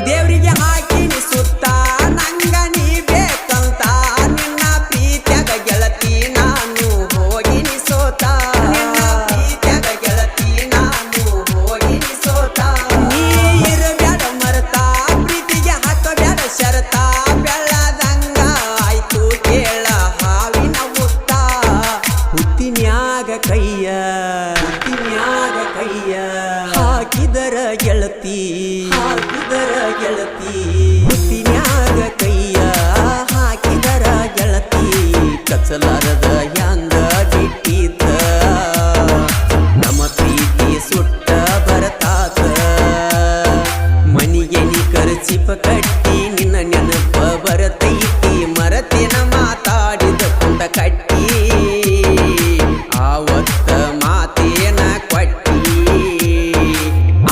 ದೇವರಿಗೆ ಹಾಕಿನಿ ಸುತ್ತ ನಂಗ ನೀ ಬೇಕಂತ ನಿನ್ನ ಪ್ರೀತ್ಯಾಗ ಗೆಳತಿ ನಾನು ಹೋಗಿನಿ ಸೋತ ನಿನ್ನ ಪ್ರೀತ್ಯಾಗ ಗೆಳತಿ ನಾನು ಹೋಗಿನಿ ಸೋತ ನೀ ಇರಬ್ಯಾಡ ಮರತ ಪ್ರೀತಿಗೆ ಹಾಕಬ್ಯಾಡ ಶರತ ಬೆಳ್ಳದಂಗ ಆಯ್ತು ಕೇಳ ಹಾವಿನ ಮುತ್ತ ಹುತ್ತಿನ್ಯಾಗ ಕೈಯ ಹಾಕಿದರ ಗೆಳತಿ ಹುತ್ತಿನ್ಯಾಗ ಕೈಯ ಹಾಕಿದರ ಗೆಳತಿ ಕಚ್ಚಲಾರದ